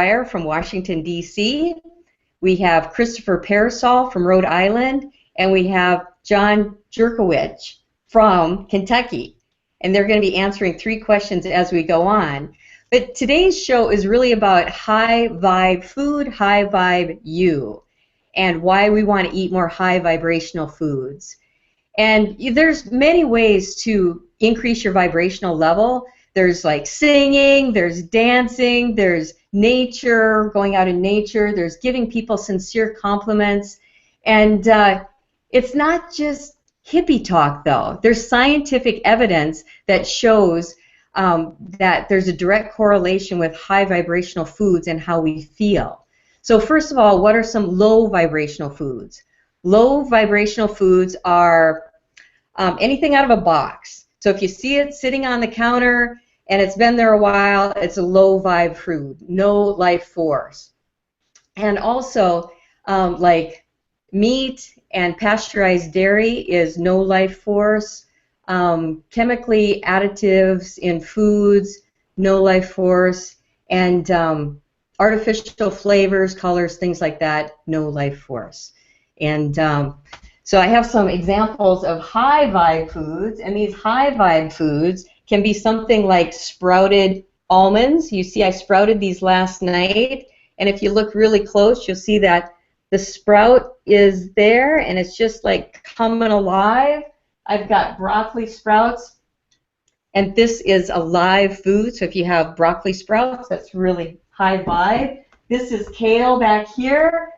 Shrier from Washington, D.C. We have Christopher Pearsall from Rhode Island, and we have John Jurkiewicz from Kentucky. And they're going to be answering 3 questions as we go on. But today's show is really about high vibe food, high vibe you, and why we want to eat more high vibrational foods. And there's many ways to increase your vibrational level. There's like singing, there's dancing, there's nature, going out in nature, there's giving people sincere compliments. And it's not just hippie talk, though. There's scientific evidence that shows that there's a direct correlation with high vibrational foods and how we feel. So first of all, what are some low vibrational foods? Low vibrational foods are anything out of a box. So if you see it sitting on the counter and it's been there a while, it's a low vibe food, no life force. And also like meat and pasteurized dairy is no life force. Chemically additives in foods, no life force. And artificial flavors, colors, things like that, no life force. And so I have some examples of high vibe foods, and these high vibe foods can be something like sprouted almonds. You see I sprouted these last night, and if you look really close, you'll see that the sprout is there, and it's just like coming alive. I've got broccoli sprouts, and this is a live food, so if you have broccoli sprouts, that's really high vibe. This is kale back here.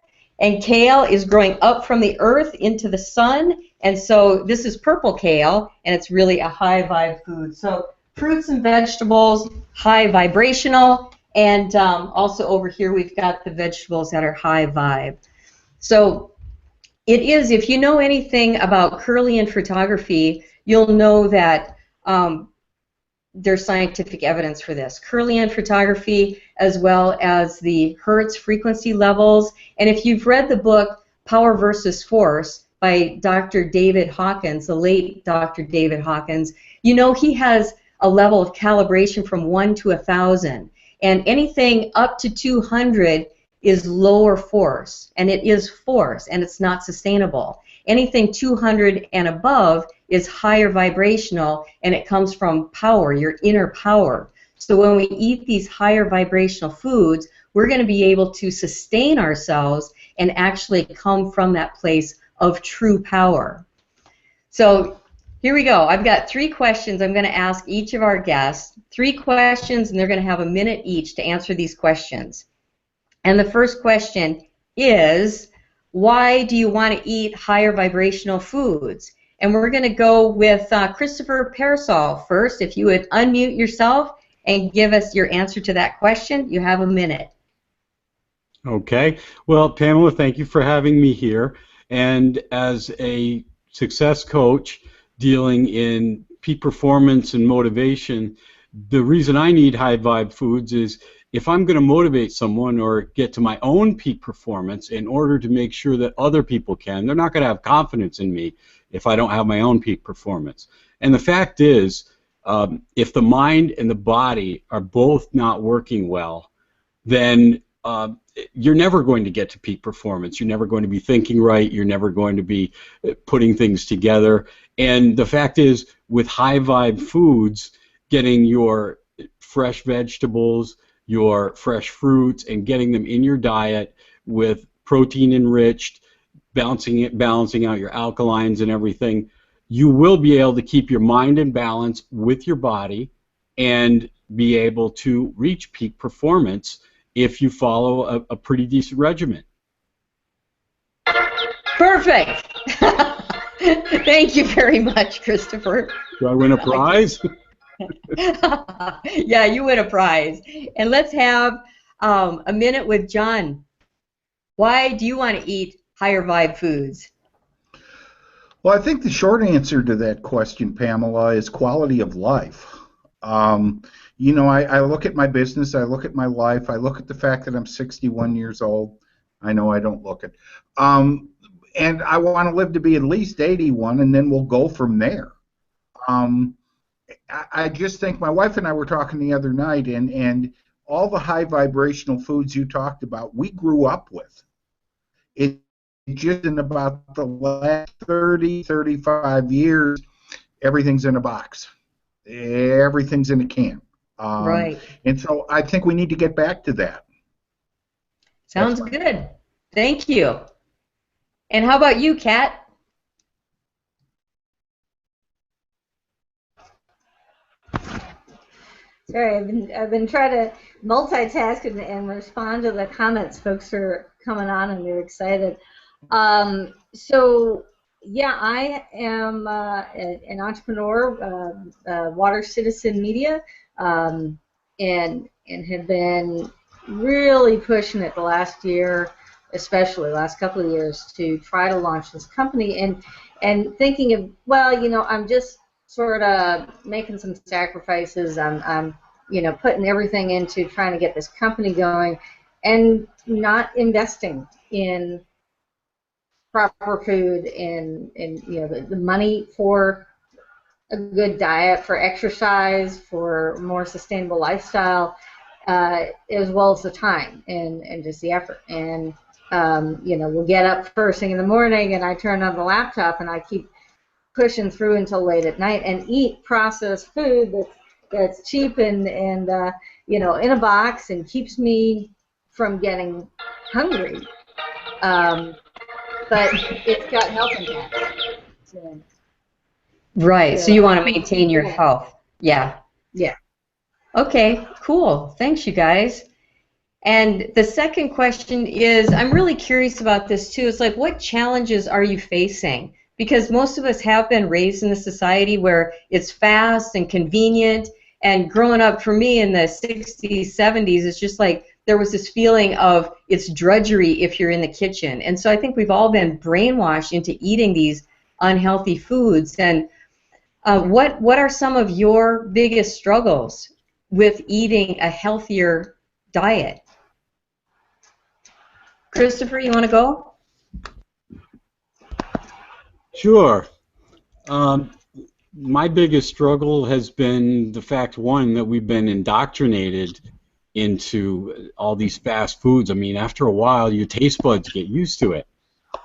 And kale is growing up from the earth into the sun, and so this is purple kale, and it's really a high vibe food. So fruits and vegetables, high vibrational, and also over here we've got the vegetables that are high vibe. So it is, if you know anything about Kirlian photography, you'll know that there's scientific evidence for this. Kirlian photography, as well as the Hertz frequency levels. And if you've read the book Power versus Force by Dr. David Hawkins, the late Dr. David Hawkins, you know he has a level of calibration from 1 to 1,000. And anything up to 200 is lower force. And it is force, and it's not sustainable. Anything 200 and above is higher vibrational, and it comes from power, your inner power. So when we eat these higher vibrational foods, we're going to be able to sustain ourselves and actually come from that place of true power. So here we go. I've got 3 questions I'm going to ask each of our guests. 3 questions, and they're going to have a minute each to answer these questions. And the first question is, why do you want to eat higher vibrational foods? And we're going to go with Christopher Pearsall first. If you would unmute yourself and give us your answer to that question, you have a minute. Okay. Well, Pamela, thank you for having me here. And as a success coach dealing in peak performance and motivation, the reason I need high vibe foods is if I'm going to motivate someone or get to my own peak performance in order to make sure that other people can, they're not going to have confidence in me if I don't have my own peak performance. And the fact is, if the mind and the body are both not working well, then you're never going to get to peak performance. You're never going to be thinking right. You're never going to be putting things together. And the fact is, with high vibe foods, getting your fresh vegetables, your fresh fruits, and getting them in your diet with protein enriched, balancing out your alkalines and everything, you will be able to keep your mind in balance with your body and be able to reach peak performance if you follow a pretty decent regimen. Perfect. Thank you very much, Christopher. Do I win a prize? Yeah, you win a prize. And let's have a minute with John. Why do you want to eat higher vibe foods? Well, I think the short answer to that question, Pamela, is quality of life. You know, I look at my business, I look at my life, I look at the fact that I'm 61 years old. I know I don't look it. And I want to live to be at least 81, and then we'll go from there. I just think my wife and I were talking the other night, and all the high vibrational foods you talked about, we grew up with. It just in about the last 30, 35 years, everything's in a box. Everything's in a can. Right. And so I think we need to get back to that. Sounds good. Thank you. And how about you, Kat? Sorry, I've been trying to multitask and respond to the comments. Folks are coming on and they're excited. So yeah, I am an entrepreneur, Water Citizen Media, and have been really pushing it the last year, especially last couple of years, to try to launch this company and thinking of, well, you know, I'm just sort of making some sacrifices. I'm you know, putting everything into trying to get this company going and not investing in proper food and you know, the money for a good diet, for exercise, for more sustainable lifestyle, as well as the time and just the effort. And you know, we'll get up first thing in the morning and I turn on the laptop and I keep pushing through until late at night and eat processed food that's cheap and you know, in a box and keeps me from getting hungry. But it's got health impacts. Right. So you want to maintain your health. Yeah. Yeah. Okay, cool. Thanks, you guys. And the second question is, I'm really curious about this too. It's like, what challenges are you facing? Because most of us have been raised in a society where it's fast and convenient. And growing up, for me in the 60s, 70s, it's just like there was this feeling of it's drudgery if you're in the kitchen. And so I think we've all been brainwashed into eating these unhealthy foods. And what are some of your biggest struggles with eating a healthier diet? Christopher, you want to go? Sure. My biggest struggle has been the fact, one, that we've been indoctrinated into all these fast foods. I mean, after a while, your taste buds get used to it.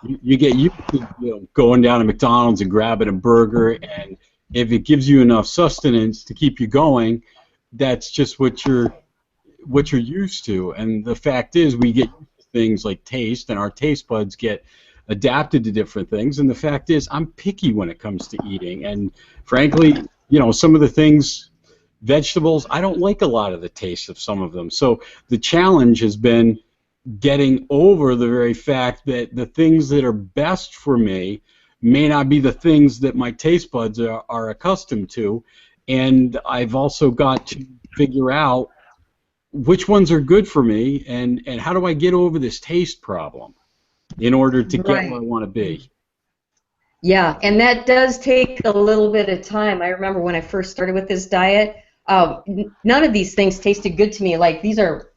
You get used to, you know, going down to McDonald's and grabbing a burger, and if it gives you enough sustenance to keep you going, that's just what you're used to. And the fact is, we get used to things like taste, and our taste buds get adapted to different things. And the fact is, I'm picky when it comes to eating. And frankly, you know, some of the things, vegetables, I don't like a lot of the taste of some of them. So the challenge has been getting over the very fact that the things that are best for me may not be the things that my taste buds are accustomed to. And I've also got to figure out which ones are good for me and how do I get over this taste problem in order to get where I want to be. Yeah, and that does take a little bit of time. I remember when I first started with this diet, none of these things tasted good to me. Like, these are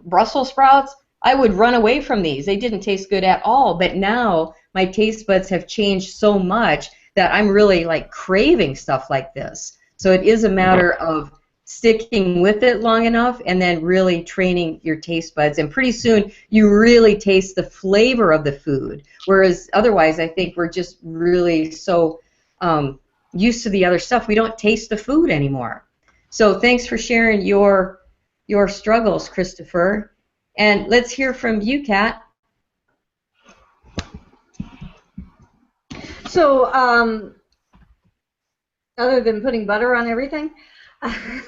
Brussels sprouts. I would run away from these. They didn't taste good at all. But now my taste buds have changed so much that I'm really like craving stuff like this. So it is a matter of sticking with it long enough and then really training your taste buds. And pretty soon you really taste the flavor of the food. Whereas otherwise, I think we're just really so used to the other stuff, we don't taste the food anymore. So thanks for sharing your struggles, Christopher. And let's hear from you, Kat. So, other than putting butter on everything, that's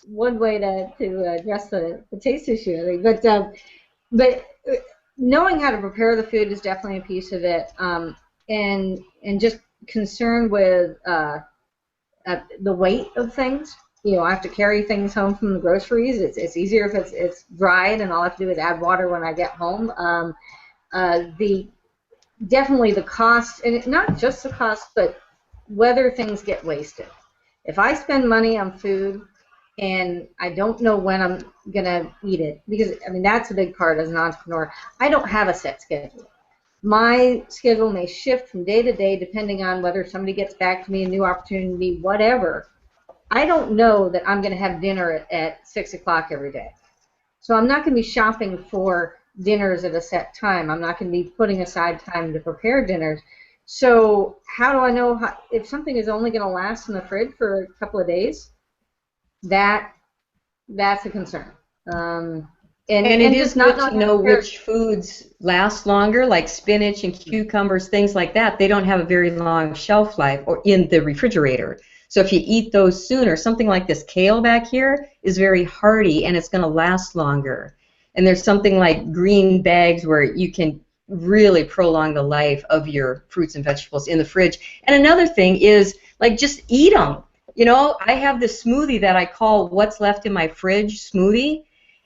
one way to address the taste issue, I think. But knowing how to prepare the food is definitely a piece of it, and just concerned with the weight of things. You know, I have to carry things home from the groceries. It's easier if it's dried, and all I have to do is add water when I get home. Definitely the cost, and not just the cost, but whether things get wasted. If I spend money on food and I don't know when I'm going to eat it, because, I mean, that's a big part as an entrepreneur. I don't have a set schedule. My schedule may shift from day to day depending on whether somebody gets back to me, a new opportunity, whatever. I don't know that I'm going to have dinner at 6 o'clock every day. So I'm not going to be shopping for dinners at a set time. I'm not going to be putting aside time to prepare dinners. So how do I know if something is only going to last in the fridge for a couple of days? That's a concern. And it is good to know which foods last longer, like spinach and cucumbers, things like that. They don't have a very long shelf life or in the refrigerator. So if you eat those sooner, something like this kale back here is very hardy and it's going to last longer. And there's something like green bags where you can really prolong the life of your fruits and vegetables in the fridge. And another thing is, like, just eat them. You know, I have this smoothie that I call what's left in my fridge smoothie.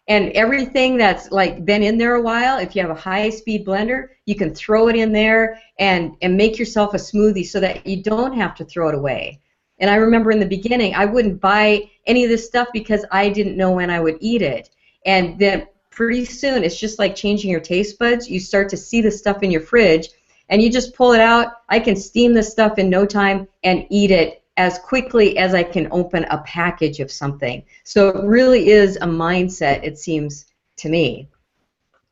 And everything that's like been in there a while, if you have a high-speed blender, you can throw it in there and make yourself a smoothie so that you don't have to throw it away. And I remember in the beginning, I wouldn't buy any of this stuff because I didn't know when I would eat it. And then pretty soon, it's just like changing your taste buds. You start to see the stuff in your fridge, and you just pull it out. I can steam this stuff in no time and eat it as quickly as I can open a package of something. So it really is a mindset, it seems to me.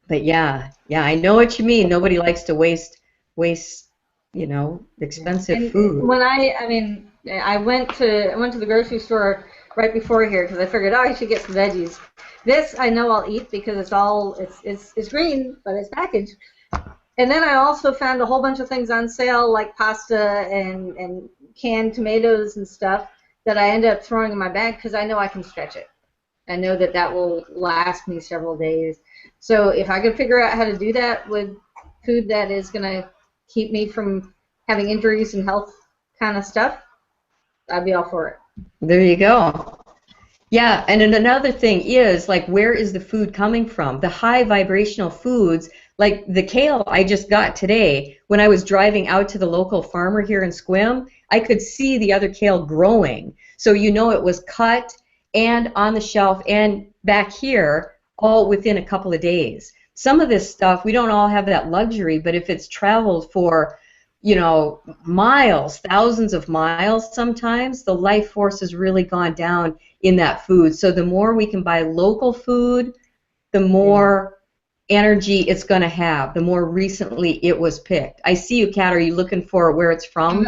But yeah, I know what you mean. Nobody likes to waste, you know, expensive food. When I went to the grocery store right before here because I figured, oh, I should get some veggies. This I know I'll eat because it's green, but it's packaged. And then I also found a whole bunch of things on sale, like pasta and canned tomatoes and stuff that I end up throwing in my bag because I know I can stretch it. I know that will last me several days. So if I could figure out how to do that with food that is going to keep me from having injuries and health kind of stuff, I'd be all for it. There you go. Yeah, and another thing is, like, where is the food coming from? The high vibrational foods, like the kale I just got today, when I was driving out to the local farmer here in Sequim, I could see the other kale growing. So you know it was cut and on the shelf and back here all within a couple of days. Some of this stuff, we don't all have that luxury, but if it's traveled for, you know, miles, thousands of miles sometimes, the life force has really gone down in that food. So the more we can buy local food, the more energy it's going to have, the more recently it was picked. I see you, Kat. Are you looking for where it's from?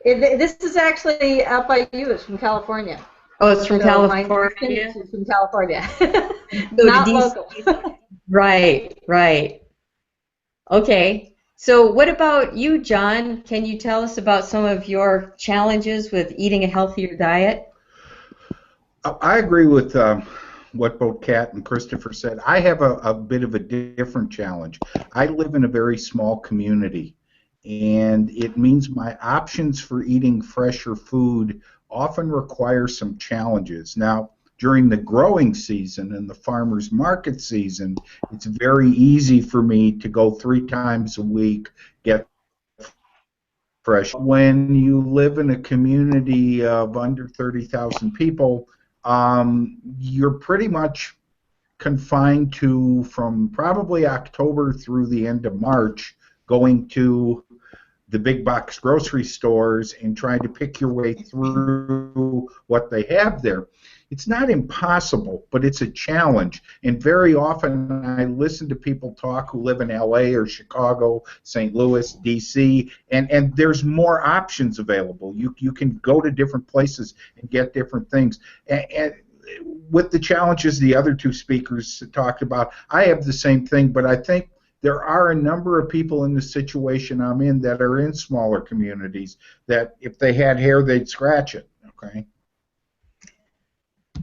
This is actually out by you. It's from California. Oh, it's from California? It's from California. So not local. Right. Okay. So what about you, John? Can you tell us about some of your challenges with eating a healthier diet? I agree with what both Kat and Christopher said. I have a bit of a different challenge. I live in a very small community, and it means my options for eating fresher food often require some challenges. Now, during the growing season and the farmer's market season, it's very easy for me to go 3 times a week, get fresh. When you live in a community of under 30,000 people, you're pretty much confined to, from probably October through the end of March, going to the big box grocery stores and trying to pick your way through what they have there. It's not impossible, but it's a challenge. And very often I listen to people talk who live in LA or Chicago, St. Louis, DC, and there's more options available. You can go to different places and get different things. And with the challenges the other 2 speakers talked about, I have the same thing, but I think there are a number of people in the situation I'm in that are in smaller communities that if they had hair, they'd scratch it, okay?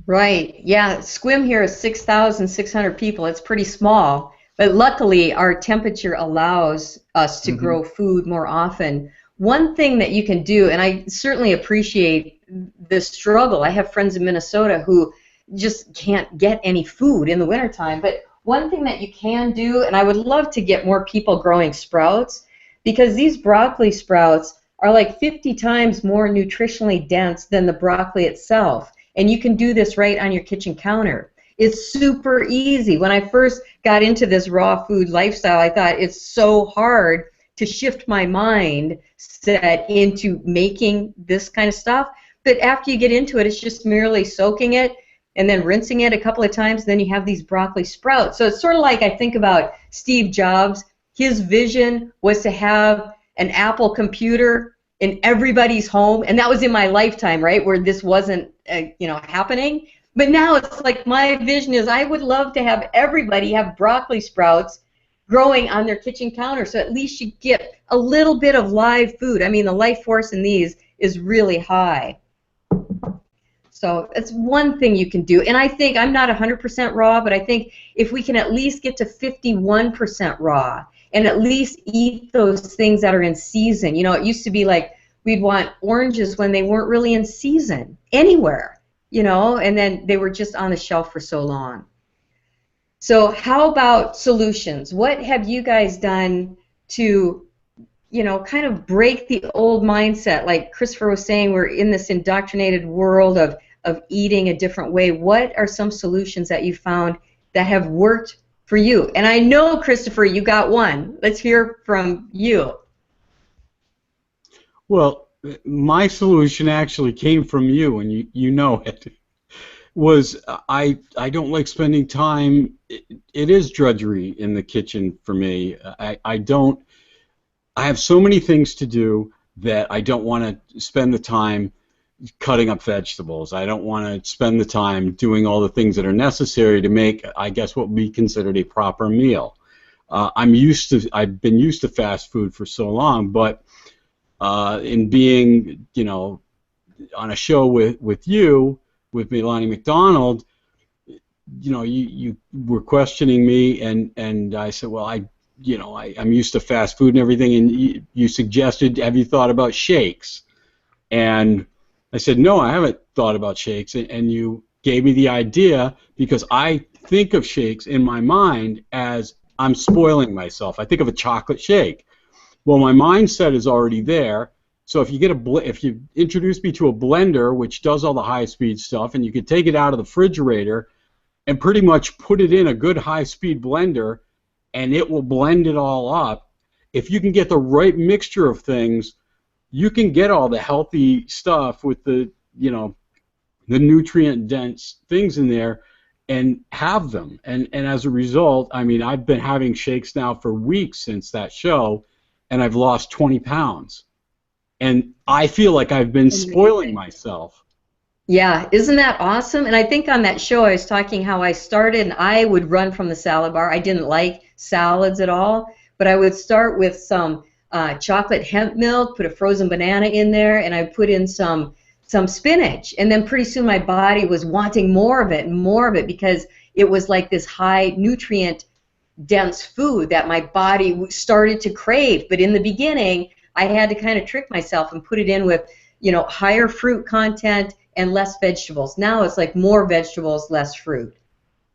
Right. Yeah, Sequim here is 6,600 people. It's pretty small, but luckily our temperature allows us to grow food more often. One thing that you can do, and I certainly appreciate the struggle. I have friends in Minnesota who just can't get any food in the wintertime, but one thing that you can do, and I would love to get more people growing sprouts, because these broccoli sprouts are like 50 times more nutritionally dense than the broccoli itself. And you can do this right on your kitchen counter. It's super easy. When I first got into this raw food lifestyle, I thought it's so hard to shift my mind set into making this kind of stuff. But after you get into it, it's just merely soaking it and then rinsing it a couple of times. Then you have these broccoli sprouts. So it's sort of like I think about Steve Jobs. His vision was to have an Apple computer in everybody's home, and that was in my lifetime, right, where this wasn't, happening. But now it's like my vision is I would love to have everybody have broccoli sprouts growing on their kitchen counter, so at least you get a little bit of live food. I mean, the life force in these is really high. So it's one thing you can do. And I think I'm not 100% raw, but I think if we can at least get to 51% raw and at least eat those things that are in season. You know, it used to be like we'd want oranges when they weren't really in season anywhere, and then they were just on the shelf for so long. So how about solutions? What have you guys done to, kind of break the old mindset? Like Christopher was saying, we're in this indoctrinated world of eating a different way. What are some solutions that you found that have worked for you? And I know, Christopher, you got one. Let's hear from you. Well, my solution actually came from you, and you know it. Was I don't like spending time. It is drudgery in the kitchen for me. I have so many things to do that I don't want to spend the time cutting up vegetables. I don't want to spend the time doing all the things that are necessary to make, I guess, what would be considered a proper meal. I've been used to fast food for so long, but in being, on a show with you, with Melanie McDonald, you were questioning me, and I said, well, I'm used to fast food and everything, and you suggested, have you thought about shakes? And I said, no, I haven't thought about shakes, and you gave me the idea because I think of shakes in my mind as I'm spoiling myself. I think of a chocolate shake. Well, my mindset is already there. So if you introduce me to a blender which does all the high-speed stuff, and you could take it out of the refrigerator and pretty much put it in a good high-speed blender, and it will blend it all up. If you can get the right mixture of things, you can get all the healthy stuff with the nutrient-dense things in there and have them. And as a result, I mean, I've been having shakes now for weeks since that show, and I've lost 20 pounds. And I feel like I've been spoiling myself. Yeah, isn't that awesome? And I think on that show I was talking how I started, and I would run from the salad bar. I didn't like salads at all, but I would start with some chocolate hemp milk, put a frozen banana in there, and I put in some spinach. And then pretty soon my body was wanting more of it because it was like this high nutrient dense food that my body started to crave. But in the beginning, I had to kind of trick myself and put it in with, higher fruit content and less vegetables. Now it's like more vegetables, less fruit.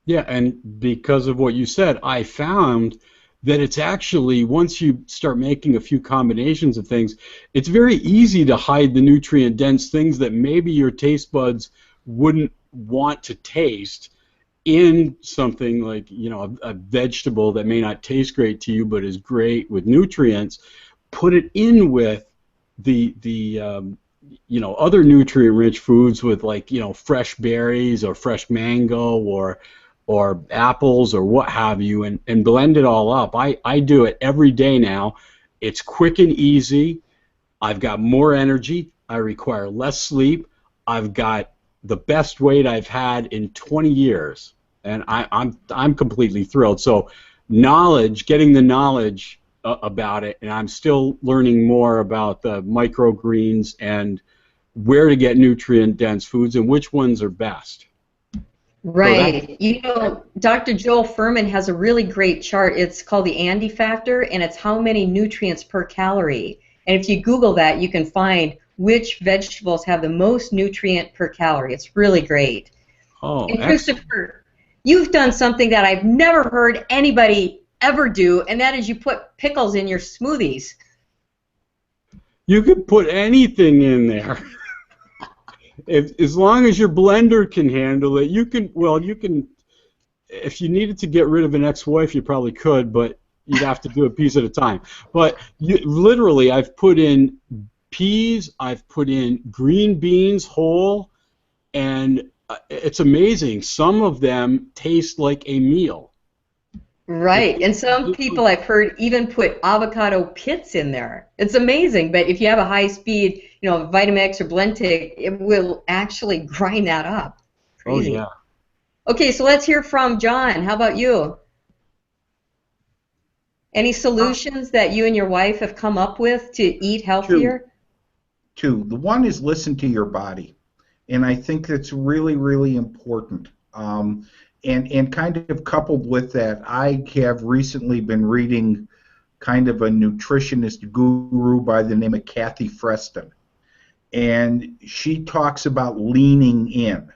Yeah, and because of what you said, I found that it's actually, once you start making a few combinations of things, it's very easy to hide the nutrient-dense things that maybe your taste buds wouldn't want to taste in something like, a vegetable that may not taste great to you but is great with nutrients. Put it in with the other nutrient-rich foods with, like, fresh berries or fresh mango or apples or what have you, and blend it all up. I do it every day now. It's quick and easy. I've got more energy. I require less sleep. I've got the best weight I've had in 20 years, and I'm completely thrilled. So getting the knowledge about it, and I'm still learning more about the microgreens and where to get nutrient-dense foods and which ones are best. Right. Dr. Joel Furman has a really great chart. It's called the Andy factor, and it's how many nutrients per calorie. And if you Google that, you can find which vegetables have the most nutrient per calorie. It's really great. Oh, and Christopher, you've done something that I've never heard anybody ever do, and that is you put pickles in your smoothies. You can put anything in there. As long as your blender can handle it, you can, if you needed to get rid of an ex-wife, you probably could, but you'd have to do a piece at a time. But literally, I've put in peas, I've put in green beans whole, and it's amazing. Some of them taste like a meal. Right, and some people I've heard even put avocado pits in there. It's amazing, but if you have a high speed, Vitamix or Blendtec, it will actually grind that up. Crazy. Oh, yeah. Okay, so let's hear from John. How about you? Any solutions that you and your wife have come up with to eat healthier? Two. The one is listen to your body, and I think that's really, really important. And kind of coupled with that, I have recently been reading kind of a nutritionist guru by the name of Kathy Freston, and she talks about leaning in.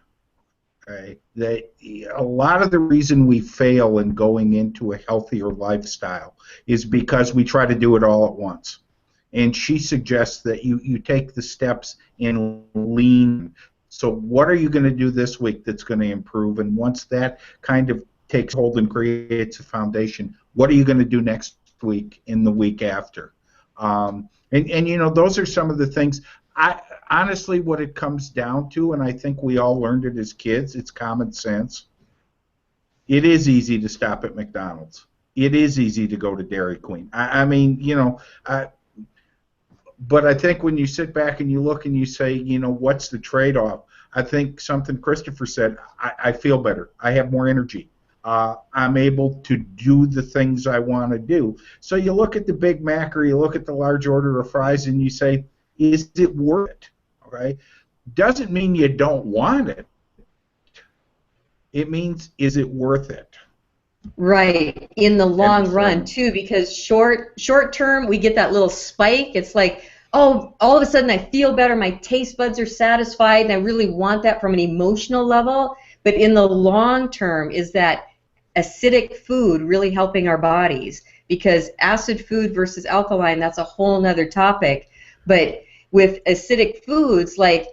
Okay? That a lot of the reason we fail in going into a healthier lifestyle is because we try to do it all at once. And she suggests that you take the steps and lean. So what are you going to do this week that's going to improve? And once that kind of takes hold and creates a foundation, what are you going to do next week and the week after? And those are some of the things. Honestly, what it comes down to, and I think we all learned it as kids, it's common sense. It is easy to stop at McDonald's. It is easy to go to Dairy Queen. But I think when you sit back and you look and you say, what's the trade-off? I think something Christopher said, I feel better. I have more energy. I'm able to do the things I want to do. So you look at the Big Mac or you look at the large order of fries and you say, is it worth it? Okay? Doesn't mean you don't want it. It means, is it worth it? Right, in the long run too, because short term we get that little spike. It's like, oh, all of a sudden I feel better, my taste buds are satisfied, and I really want that from an emotional level. But in the long term, is that acidic food really helping our bodies? Because acid food versus alkaline, that's a whole nother topic. But with acidic foods, like,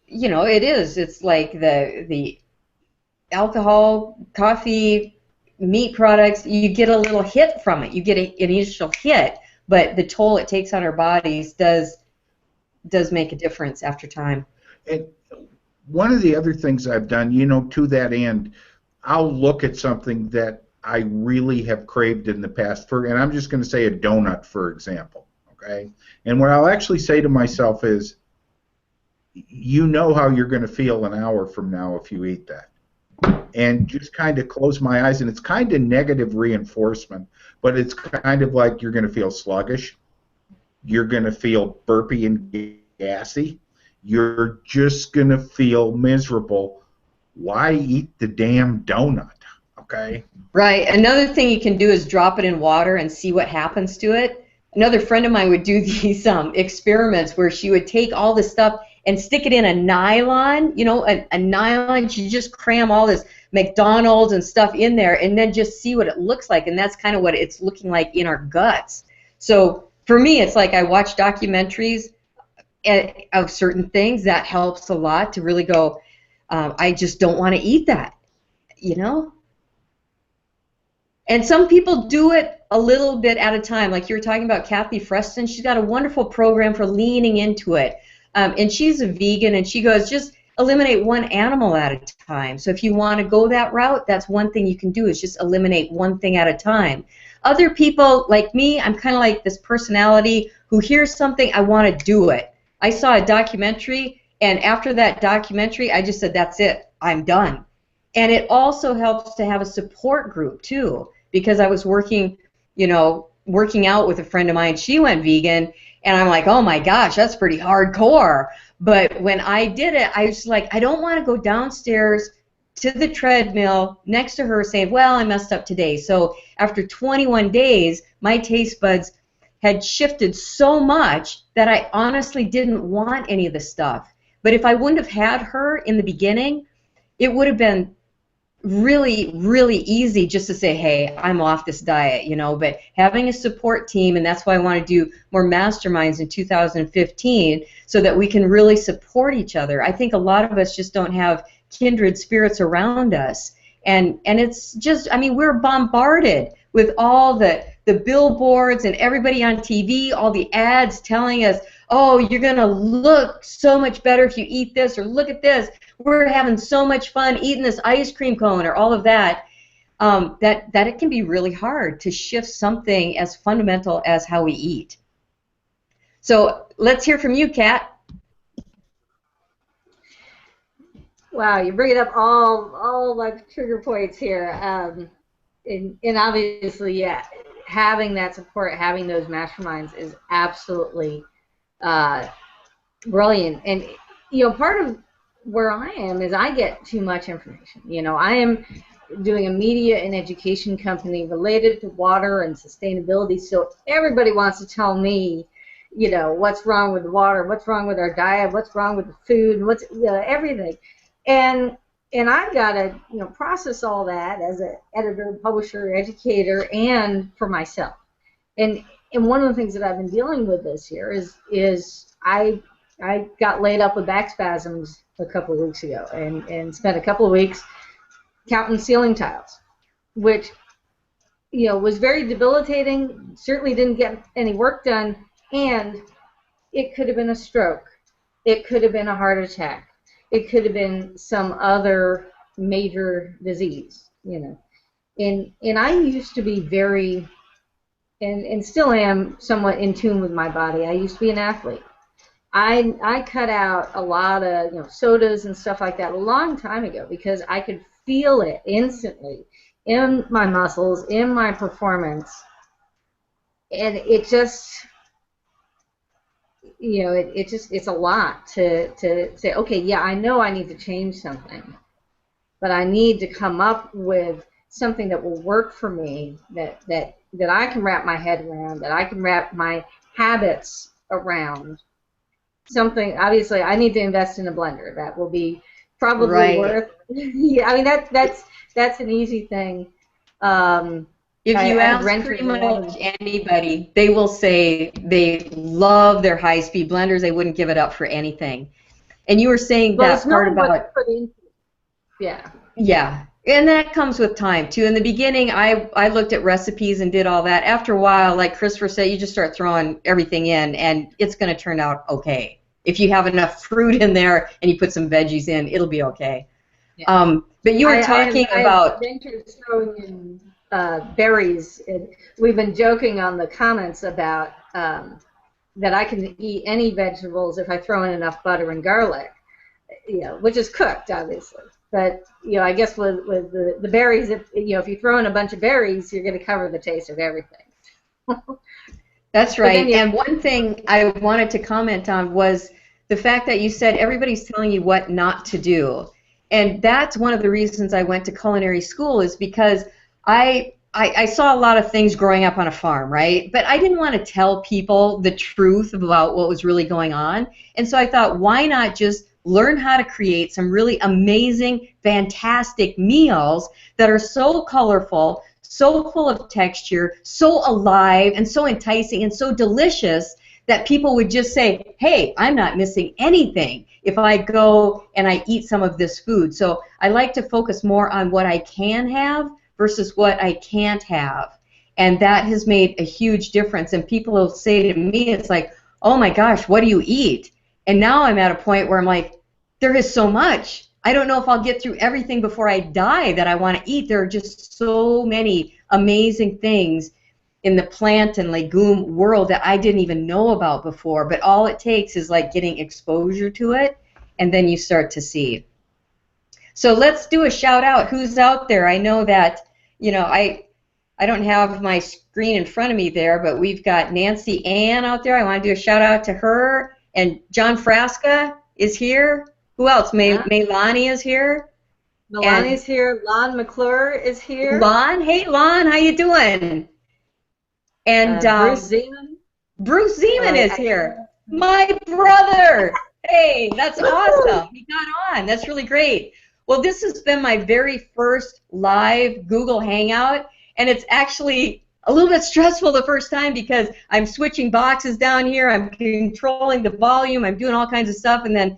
it's like the alcohol, coffee, meat products, you get a little hit from it. You get an initial hit, but the toll it takes on our bodies does make a difference after time. And one of the other things I've done, to that end, I'll look at something that I really have craved in the past, and I'm just going to say a donut, for example, okay? And what I'll actually say to myself is, how you're going to feel an hour from now if you eat that. And just kind of close my eyes, and it's kind of negative reinforcement, but it's kind of like you're going to feel sluggish, you're going to feel burpy and gassy, you're just going to feel miserable. Why eat the damn donut, okay? Right. Another thing you can do is drop it in water and see what happens to it. Another friend of mine would do these experiments where she would take all this stuff and stick it in a nylon, a nylon. She just cram all this McDonald's and stuff in there and then just see what it looks like. And that's kind of what it's looking like in our guts. So for me, it's like I watch documentaries of certain things. That helps a lot to really go, I just don't want to eat that, And some people do it a little bit at a time. Like you were talking about Kathy Freston. She's got a wonderful program for leaning into it. And she's a vegan, and she goes, just eliminate one animal at a time. So if you want to go that route, that's one thing you can do, is just eliminate one thing at a time. Other people, like me, I'm kind of like this personality who hears something, I want to do it. I saw a documentary, and after that documentary, I just said, that's it, I'm done. And it also helps to have a support group, too, because I was working out with a friend of mine. She went vegan, and I'm like, oh my gosh, that's pretty hardcore. But when I did it, I was like, I don't want to go downstairs to the treadmill next to her saying, well, I messed up today. So after 21 days, my taste buds had shifted so much that I honestly didn't want any of the stuff. But if I wouldn't have had her in the beginning, it would have been really, really easy just to say, hey, I'm off this diet, but having a support team, and that's why I want to do more masterminds in 2015 so that we can really support each other. I think a lot of us just don't have kindred spirits around us, and it's just, we're bombarded with all the billboards and everybody on TV, all the ads telling us, oh, you're going to look so much better if you eat this, or look at this, we're having so much fun eating this ice cream cone, or all of that, that it can be really hard to shift something as fundamental as how we eat. So let's hear from you, Kat. Wow, you bring it up all my trigger points here. And obviously, yeah, having that support, having those masterminds is absolutely brilliant. And, you know, part of where I am is I get too much information. You know, I am doing a media and education company related to water and sustainability, so everybody wants to tell me, you know, what's wrong with the water, what's wrong with our diet, what's wrong with the food, what's, you know, everything. And I've got to, you know, process all that as an editor, publisher, educator, and for myself. And one of the things that I've been dealing with this year is I got laid up with back spasms a couple of weeks ago, and spent a couple of weeks counting ceiling tiles, which, you know, was very debilitating. Certainly didn't get any work done, and it could have been a stroke. It could have been a heart attack. It could have been some other major disease, you know. And I used to be very, and still am somewhat in tune with my body. I used to be an athlete. I cut out a lot of, you know, sodas and stuff like that a long time ago because I could feel it instantly in my muscles, in my performance, and it just, you know, it's a lot to say, okay, yeah, I know I need to change something, but I need to come up with something that will work for me, that I can wrap my head around, that I can wrap my habits around. Something, obviously, I need to invest in a blender. That will be probably worth. Yeah, I mean that's an easy thing. If you ask pretty much anybody, they will say they love their high-speed blenders. They wouldn't give it up for anything. And you were saying that part about, yeah. Yeah, and that comes with time too. In the beginning, I looked at recipes and did all that. After a while, like Christopher said, you just start throwing everything in, and it's going to turn out okay. If you have enough fruit in there and you put some veggies in, it'll be okay. Yeah. But you were talking about. I ventured throwing in berries. We've been joking on the comments about that I can eat any vegetables if I throw in enough butter and garlic, you know, which is cooked, obviously. But, you know, I guess with the berries, if you throw in a bunch of berries, you're going to cover the taste of everything. That's right. And one thing I wanted to comment on was the fact that you said everybody's telling you what not to do. And that's one of the reasons I went to culinary school, is because I saw a lot of things growing up on a farm, right? But I didn't want to tell people the truth about what was really going on. And so I thought, why not just learn how to create some really amazing, fantastic meals that are so colorful, so full of texture, so alive, and so enticing, and so delicious that people would just say, hey, I'm not missing anything if I go and I eat some of this food. So I like to focus more on what I can have versus what I can't have. And that has made a huge difference. And people will say to me, it's like, oh my gosh, what do you eat? And now I'm at a point where I'm like, there is so much. I don't know if I'll get through everything before I die that I want to eat. There are just so many amazing things in the plant and legume world that I didn't even know about before. But all it takes is like getting exposure to it, and then you start to see. So let's do a shout out. Who's out there? I know that, you know, I don't have my screen in front of me there, but we've got Nancy Ann out there. I want to do a shout out to her. And John Frasca is here. Who else? Maylani is here. Melania's here. Lon McClure is here. Lon, hey Lon, how you doing? And Bruce Ziemann. Bruce Ziemann is here. My brother. Hey, that's awesome. He got on. That's really great. Well, this has been my very first live Google Hangout, and it's actually a little bit stressful the first time because I'm switching boxes down here. I'm controlling the volume. I'm doing all kinds of stuff, and then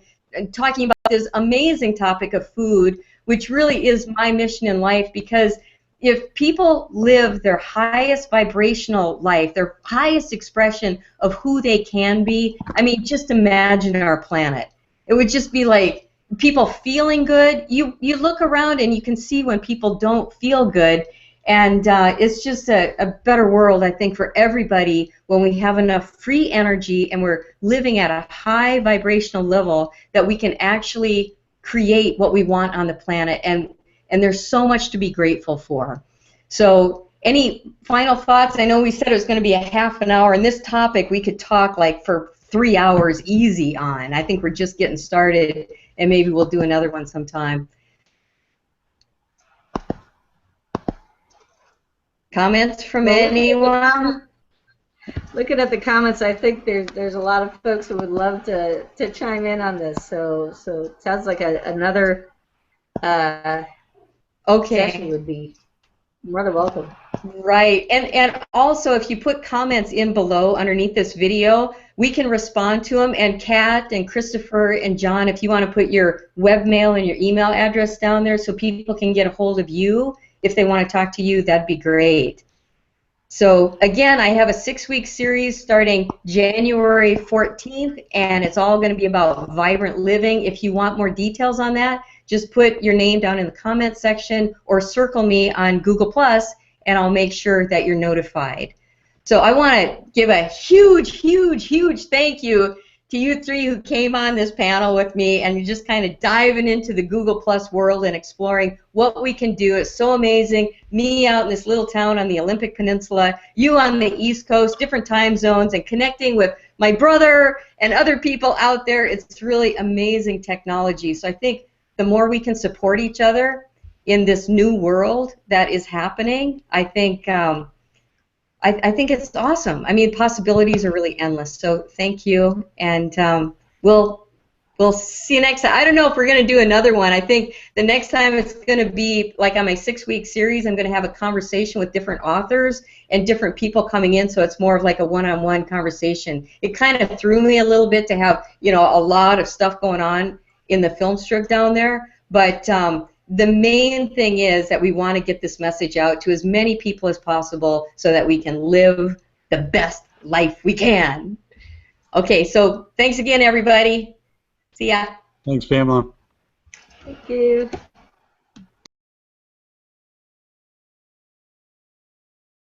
talking about this amazing topic of food, which really is my mission in life, because if people live their highest vibrational life, their highest expression of who they can be, I mean, just imagine our planet. It would just be like people feeling good. You look around and you can see when people don't feel good, and it's just a better world, I think, for everybody when we have enough free energy and we're living at a high vibrational level that we can actually create what we want on the planet, and there's so much to be grateful for. So any final thoughts? I know we said it was going to be a half an hour, and this topic we could talk like for 3 hours easy on. I think we're just getting started, and maybe we'll do another one sometime. Comments from anyone? Looking at the comments, I think there's a lot of folks who would love to chime in on this. So it sounds like another session would be more than welcome. Right, and also if you put comments in below underneath this video, we can respond to them. And Kat and Christopher and John, if you want to put your webmail and your email address down there so people can get a hold of you if they want to talk to you, that'd be great. So again, I have a 6-week series starting January 14th, and it's all going to be about vibrant living. If you want more details on that, just put your name down in the comment section or circle me on Google+, and I'll make sure that you're notified. So I want to give a huge, huge, huge thank you to you three who came on this panel with me and you're just kind of diving into the Google+ world and exploring what we can do. It's so amazing. Me out in this little town on the Olympic Peninsula, you on the East Coast, different time zones, and connecting with my brother and other people out there. It's really amazing technology. So I think the more we can support each other in this new world that is happening, I think it's awesome. I mean, possibilities are really endless. So thank you, and we'll see you next time. I don't know if we're going to do another one. I think the next time it's going to be like on my 6-week series. I'm going to have a conversation with different authors and different people coming in, so it's more of like a one-on-one conversation. It kind of threw me a little bit to have, you know, a lot of stuff going on in the film strip down there, but the main thing is that we want to get this message out to as many people as possible so that we can live the best life we can. Okay, so thanks again, everybody. See ya. Thanks, Pamela. Thank you.